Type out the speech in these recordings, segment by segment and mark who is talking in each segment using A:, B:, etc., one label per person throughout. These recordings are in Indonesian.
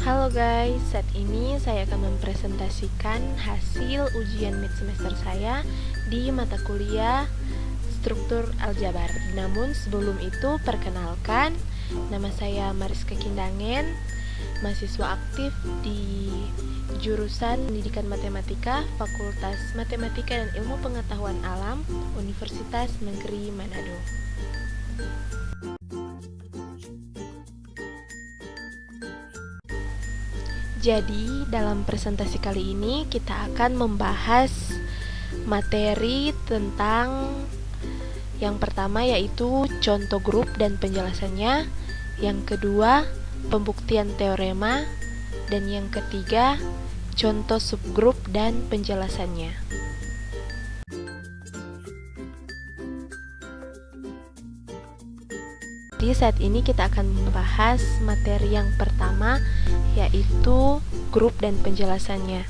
A: Halo guys, saat ini saya akan mempresentasikan hasil ujian mid semester saya di mata kuliah struktur aljabar. Namun sebelum itu, perkenalkan, nama saya Mariska Kindangen, mahasiswa aktif di jurusan Pendidikan Matematika, Fakultas Matematika dan Ilmu Pengetahuan Alam, Universitas Negeri Manado. Jadi, dalam presentasi kali ini kita akan membahas materi tentang yang pertama yaitu contoh grup dan penjelasannya, yang kedua pembuktian teorema, dan yang ketiga contoh subgrup dan penjelasannya. Jadi saat ini kita akan membahas materi yang pertama yaitu grup dan penjelasannya.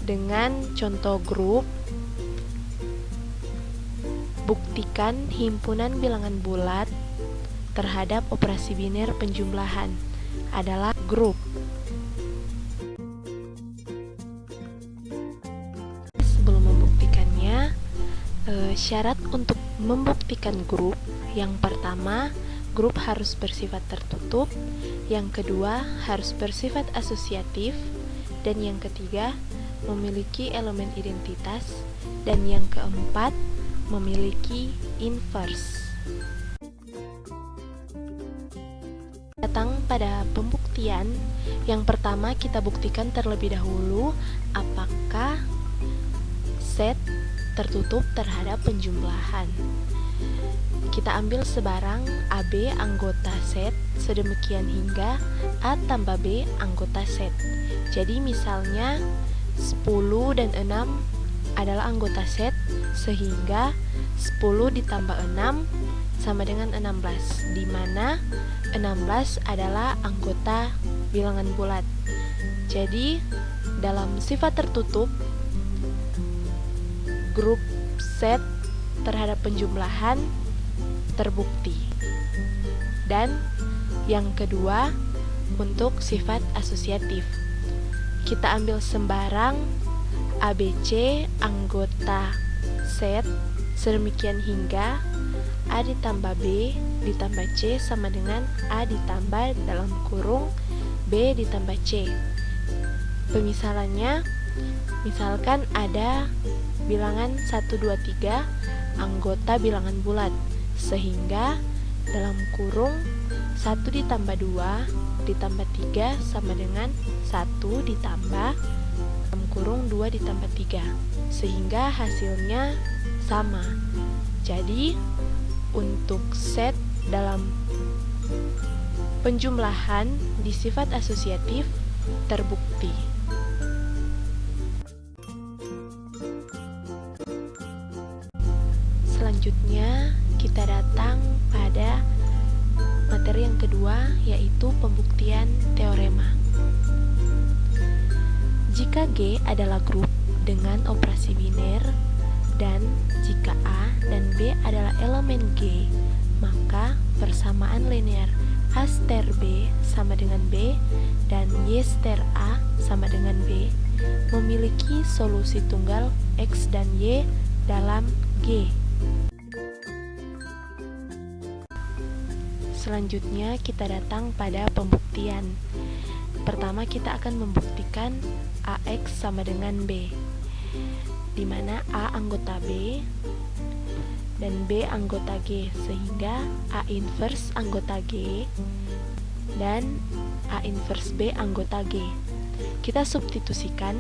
A: Dengan contoh grup, buktikan himpunan bilangan bulat terhadap operasi biner penjumlahan adalah grup. Sebelum membuktikannya, syarat untuk membuktikan grup, yang pertama, grup harus bersifat tertutup, yang kedua, harus bersifat asosiatif, dan yang ketiga, memiliki elemen identitas, dan yang keempat, memiliki inverse. Datang pada pembuktian, yang pertama kita buktikan terlebih dahulu apakah set tertutup terhadap penjumlahan. Kita ambil sebarang AB anggota set sedemikian hingga A tambah B anggota set. Jadi misalnya 10 dan 6 adalah anggota set, sehingga 10 ditambah 6 sama dengan 16, di mana 16 adalah anggota bilangan bulat. Jadi dalam sifat tertutup, grup set terhadap penjumlahan terbukti. Dan yang kedua, untuk sifat asosiatif, kita ambil sembarang ABC anggota set sedemikian hingga A ditambah B ditambah C sama dengan A ditambah dalam kurung B ditambah C. Pemisalannya, misalkan ada bilangan 1, 2, 3 anggota bilangan bulat, sehingga dalam kurung 1 ditambah 2 ditambah 3 sama dengan 1 ditambah dalam kurung 2 ditambah 3, sehingga hasilnya sama. Jadi untuk set dalam penjumlahan di sifat asosiatif terbukti. Selanjutnya kita datang pada materi yang kedua yaitu pembuktian teorema. Jika G adalah grup dengan operasi biner dan jika A dan B adalah elemen G, maka persamaan linear A star B sama dengan B dan Y star A sama dengan B memiliki solusi tunggal X dan Y dalam G. Selanjutnya kita datang pada pembuktian. Pertama kita akan membuktikan AX sama dengan B, di mana A anggota B dan B anggota G, sehingga A inverse anggota G dan A inverse B anggota G. Kita substitusikan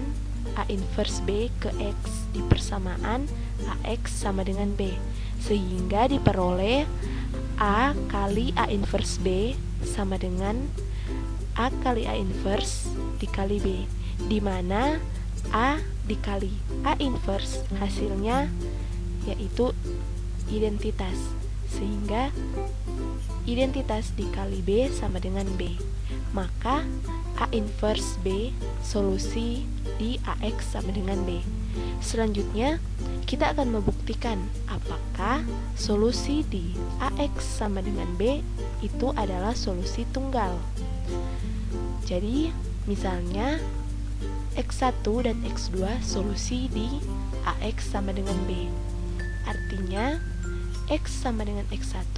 A: A inverse B ke X di persamaan AX sama dengan B, sehingga diperoleh A kali A inverse B sama dengan A kali A inverse dikali B, di mana A dikali A inverse hasilnya yaitu identitas, sehingga identitas dikali B sama dengan B, maka A inverse B solusi di AX sama dengan B. Selanjutnya kita akan membuktikan apakah solusi di AX sama dengan B itu adalah solusi tunggal, Jadi misalnya X1 dan X2 solusi di AX sama dengan B. Artinya X sama dengan X1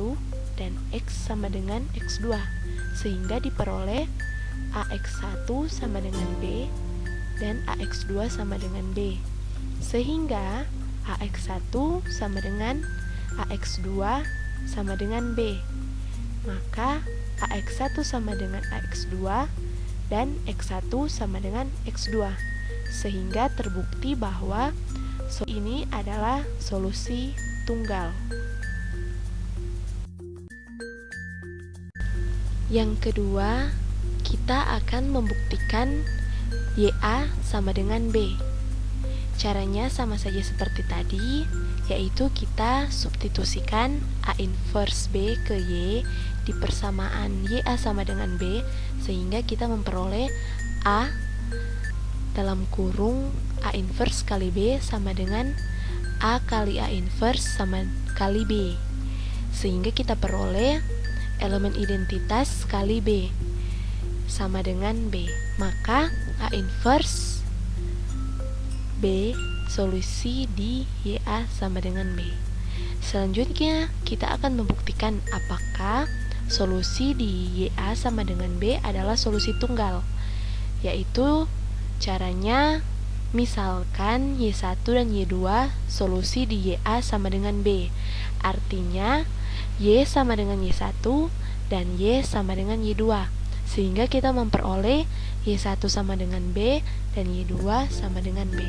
A: dan X sama dengan X2, sehingga diperoleh AX1 sama dengan B dan AX2 sama dengan B, sehingga AX1 sama dengan AX2 sama dengan B. Maka AX1 sama dengan AX2 dan X1 sama dengan X2, sehingga terbukti bahwa ini adalah solusi tunggal. Yang kedua, kita akan membuktikan YA sama dengan B. Caranya sama saja seperti tadi, yaitu kita substitusikan A inverse B ke Y di persamaan YA sama dengan B, sehingga kita memperoleh A dalam kurung A inverse kali B sama dengan A kali A inverse sama kali B, sehingga kita peroleh elemen identitas kali B sama dengan B. Maka A inverse B solusi di YA sama dengan B. Selanjutnya kita akan membuktikan apakah solusi di YA sama dengan B adalah solusi tunggal, yaitu caranya misalkan Y1 dan Y2 solusi di YA sama dengan B. Artinya Y sama dengan Y1 dan Y sama dengan Y2, sehingga kita memperoleh Y1 sama dengan B dan Y2 sama dengan B,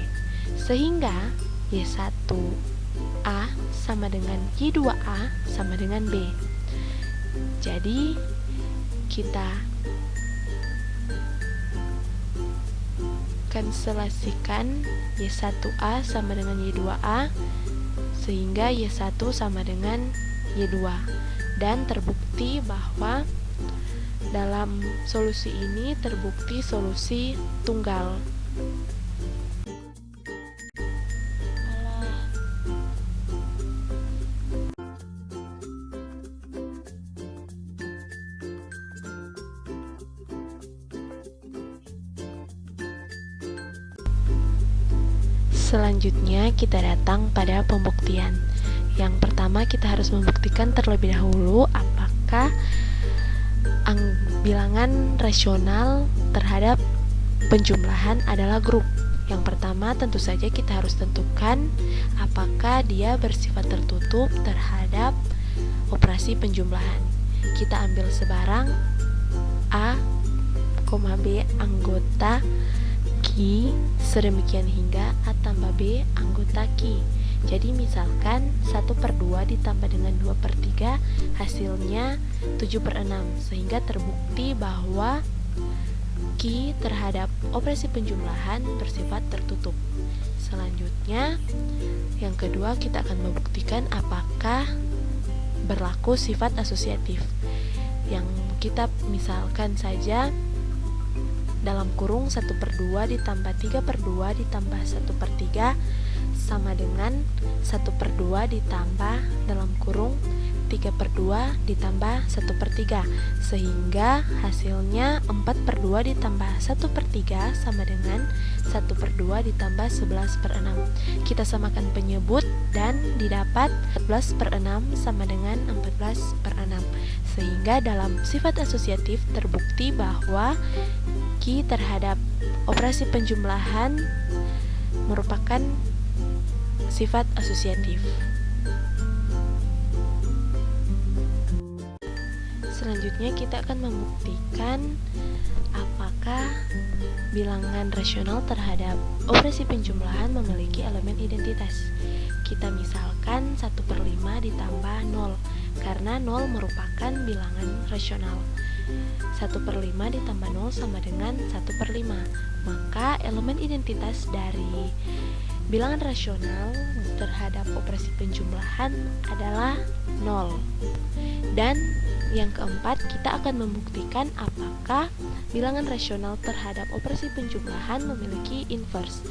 A: sehingga Y1A sama dengan Y2A sama dengan B. Jadi kita kanselasikan Y1A sama dengan Y2A, sehingga Y1 sama dengan Y2, dan terbukti bahwa dalam solusi ini terbukti solusi tunggal. Selanjutnya kita datang pada pembuktian. Yang pertama kita harus membuktikan terlebih dahulu apakah bilangan rasional terhadap penjumlahan adalah grup. Yang pertama tentu saja kita harus tentukan apakah dia bersifat tertutup terhadap operasi penjumlahan. Kita ambil sebarang A, B anggota Q sedemikian hingga A tambah B anggota Q. Jadi misalkan 1/2 ditambah dengan 2/3 hasilnya 7/6, sehingga terbukti bahwa Q terhadap operasi penjumlahan bersifat tertutup. Selanjutnya, yang kedua kita akan membuktikan apakah berlaku sifat asosiatif. Yang kita misalkan saja dalam kurung 1/2 ditambah 3/2 ditambah 1/3 sama dengan 1/2 ditambah dalam kurung 3/2 ditambah 1/3, sehingga hasilnya 4/2 ditambah 1/3 sama dengan 1/2 ditambah 11/6. Kita samakan penyebut dan didapat 14/6 sama dengan 14/6, sehingga dalam sifat asosiatif terbukti bahwa Q terhadap operasi penjumlahan merupakan sifat asosiatif. Selanjutnya kita akan membuktikan apakah bilangan rasional terhadap operasi penjumlahan memiliki elemen identitas. Kita misalkan 1/5 ditambah 0, karena 0 merupakan bilangan rasional. 1/5 ditambah 0 sama dengan 1/5. Maka elemen identitas dari bilangan rasional terhadap operasi penjumlahan adalah 0. Dan yang keempat, kita akan membuktikan apakah bilangan rasional terhadap operasi penjumlahan memiliki inverse.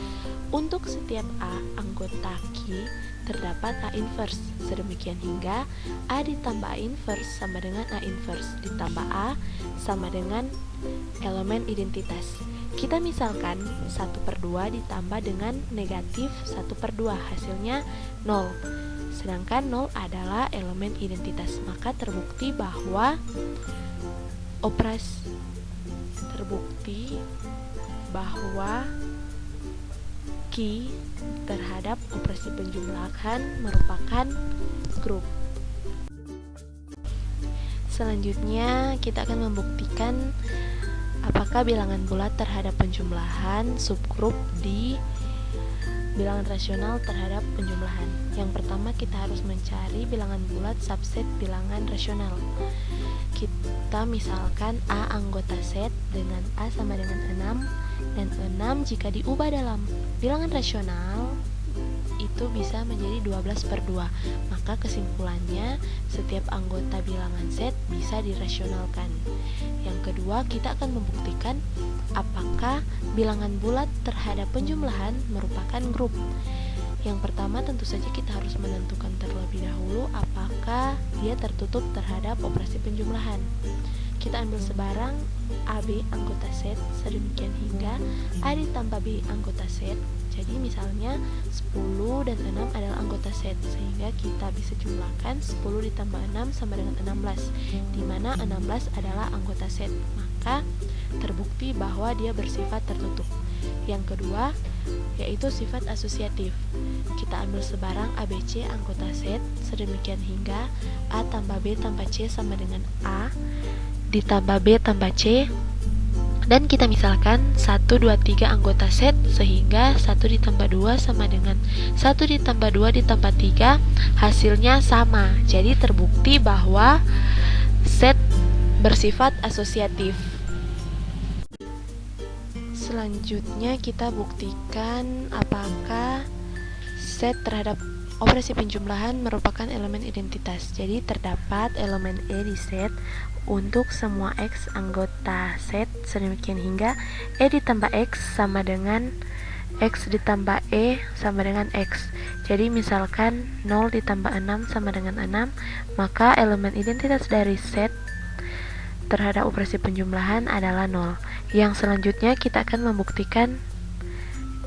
A: Untuk setiap A anggota Q terdapat A inverse. Sedemikian hingga A ditambah A inverse sama dengan A inverse ditambah A sama dengan elemen identitas. Kita misalkan 1/2 ditambah dengan negatif 1/2, hasilnya 0. Sedangkan 0 adalah elemen identitas, maka terbukti bahwa Q terhadap operasi penjumlahan merupakan grup. Selanjutnya kita akan membuktikan apakah bilangan bulat terhadap penjumlahan subgrup di bilangan rasional terhadap penjumlahan. Yang pertama kita harus mencari bilangan bulat subset bilangan rasional. Kita misalkan A anggota set dengan A sama dengan 6, dan 6 jika diubah dalam bilangan rasional itu bisa menjadi 12/2. Maka kesimpulannya setiap anggota bilangan set bisa dirasionalkan. Yang kedua, kita akan membuktikan apakah bilangan bulat terhadap penjumlahan merupakan grup. Yang pertama tentu saja kita harus menentukan terlebih dahulu apakah dia tertutup terhadap operasi penjumlahan. Kita ambil sebarang AB anggota set sedemikian hingga A ditambah B anggota set. Jadi misalnya 10 dan 6 adalah anggota set, sehingga kita bisa jumlahkan 10 ditambah 6 sama dengan 16, di mana 16 adalah anggota set. Maka terbukti bahwa dia bersifat tertutup. Yang kedua yaitu sifat asosiatif. Kita ambil sebarang ABC anggota set sedemikian hingga A tambah B tambah C sama dengan A ditambah B tambah C, dan kita misalkan 1, 2, 3 anggota set, sehingga 1 ditambah 2 sama dengan 1 ditambah 2 ditambah 3, hasilnya sama. Jadi terbukti bahwa set bersifat asosiatif. Selanjutnya kita buktikan apakah set terhadap operasi penjumlahan merupakan elemen identitas. Jadi terdapat elemen E di set untuk semua X anggota set sedemikian hingga E ditambah X sama dengan X ditambah E sama dengan X. Jadi misalkan 0 ditambah 6 sama dengan 6, maka elemen identitas dari set terhadap operasi penjumlahan adalah 0. Yang selanjutnya kita akan membuktikan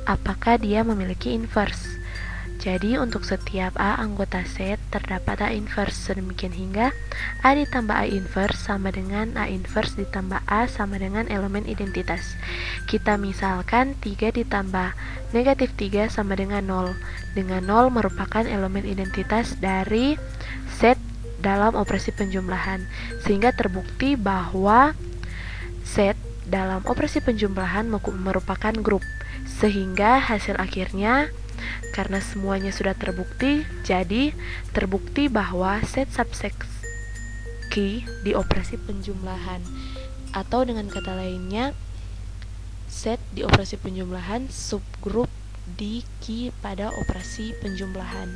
A: apakah dia memiliki inverse. Jadi untuk setiap A anggota set terdapat A inverse sedemikian hingga A ditambah A inverse sama dengan A inverse ditambah A sama dengan elemen identitas. Kita misalkan 3 ditambah negatif 3 sama dengan 0. Dengan 0 merupakan elemen identitas dari set dalam operasi penjumlahan, sehingga terbukti bahwa set dalam operasi penjumlahan merupakan grup. Sehingga hasil akhirnya karena semuanya sudah terbukti, jadi terbukti bahwa set subset Q di operasi penjumlahan, atau dengan kata lainnya set di operasi penjumlahan subgrup di Q pada operasi penjumlahan.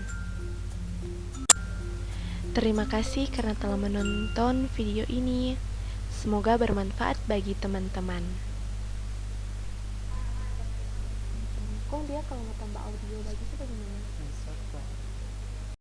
A: Terima kasih karena telah menonton video ini. Semoga bermanfaat bagi teman-teman. Kok dia kalau mau tambah audio bagus itu bagaimana?